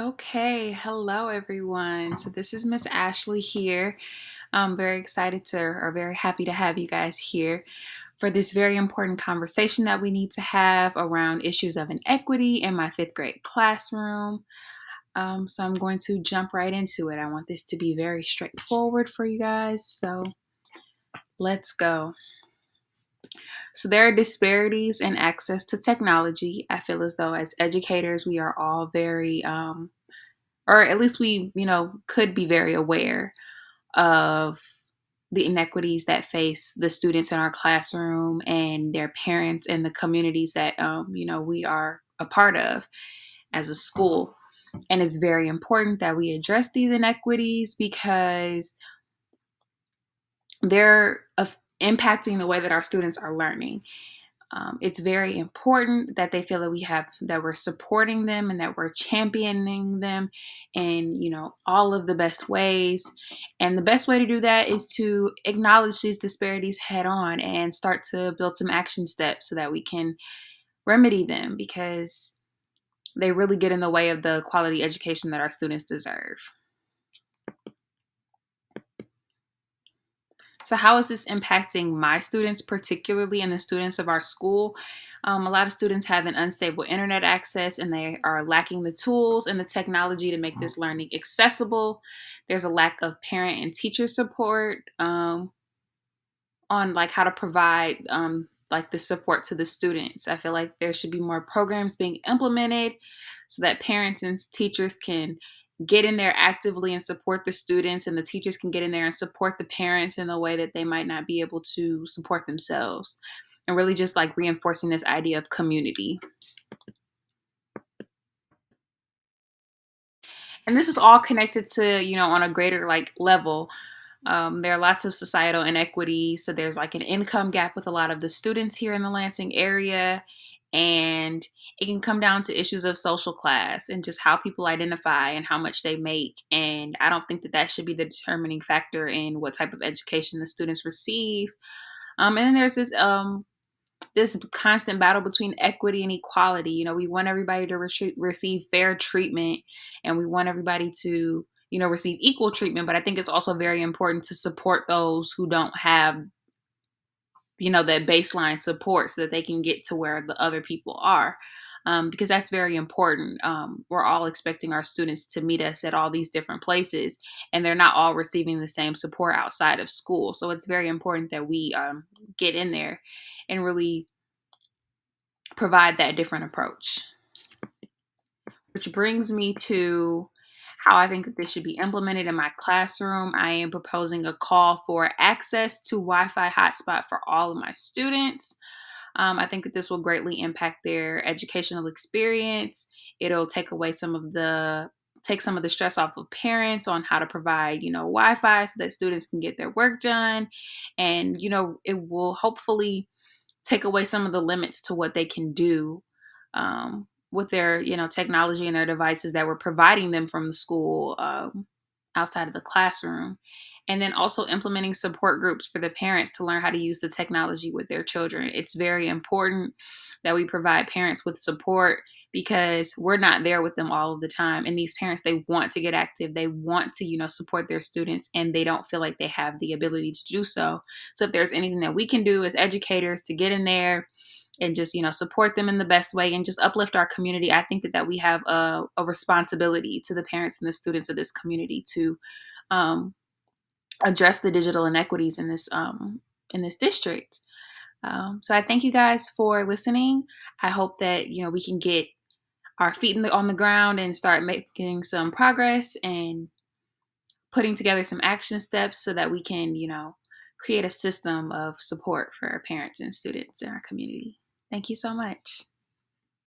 Okay, hello everyone. So this is Miss Ashley here. I'm very excited to, or very happy to have you guys here for this very important conversation that we need to have around issues of inequity in my fifth grade classroom. So I'm going to jump right into it. I want this to be very straightforward for you guys. So let's go. So there are disparities in access to technology. I feel as though as educators, we are all very or at least we, could be very aware of the inequities that face the students in our classroom and their parents and the communities that, we are a part of as a school. And it's very important that we address these inequities because they're impacting the way that our students are learning. It's very important that they feel that we're supporting them and that we're championing them in all of the best ways. And the best way to do that is to acknowledge these disparities head on and start to build some action steps so that we can remedy them, because they really get in the way of the quality education that our students deserve. So, how is this impacting my students, particularly and the students of our school? A lot of students have an unstable internet access and they are lacking the tools and the technology to make this learning accessible. There's a lack of parent and teacher support on like how to provide like the support to the students. I feel like there should be more programs being implemented so that parents and teachers can get in there actively and support the students, and the teachers can get in there and support the parents in a way that they might not be able to support themselves, and really just like reinforcing this idea of community. And this is all connected to, on a greater like level. There are lots of societal inequities. So there's like an income gap with a lot of the students here in the Lansing area. And it can come down to issues of social class and just how people identify and how much they make. And I don't think that that should be the determining factor in what type of education the students receive. And then there's this constant battle between equity and equality. We want everybody to receive fair treatment, and we want everybody to, receive equal treatment. But I think it's also very important to support those who don't have, that baseline support so that they can get to where the other people are. Because that's very important. We're all expecting our students to meet us at all these different places, and they're not all receiving the same support outside of school. So it's very important that we get in there and really provide that different approach. Which brings me to how I think that this should be implemented in my classroom. I am proposing a call for access to Wi-Fi hotspot for all of my students. I think that this will greatly impact their educational experience. It'll take some of the stress off of parents on how to provide, Wi-Fi so that students can get their work done. And, it will hopefully take away some of the limits to what they can do with their technology and their devices that we're providing them from the school, outside of the classroom. And then also implementing support groups for the parents to learn how to use the technology with their children. It's very important that we provide parents with support because we're not there with them all of the time. And these parents, they want to get active. They want to, support their students, and they don't feel like they have the ability to do so. So if there's anything that we can do as educators to get in there and just, support them in the best way and just uplift our community, I think that we have a responsibility to the parents and the students of this community to um, address the digital inequities in this district. So I thank you guys for listening. I hope that we can get our feet on the ground and start making some progress and putting together some action steps so that we can create a system of support for our parents and students in our community. Thank you so much.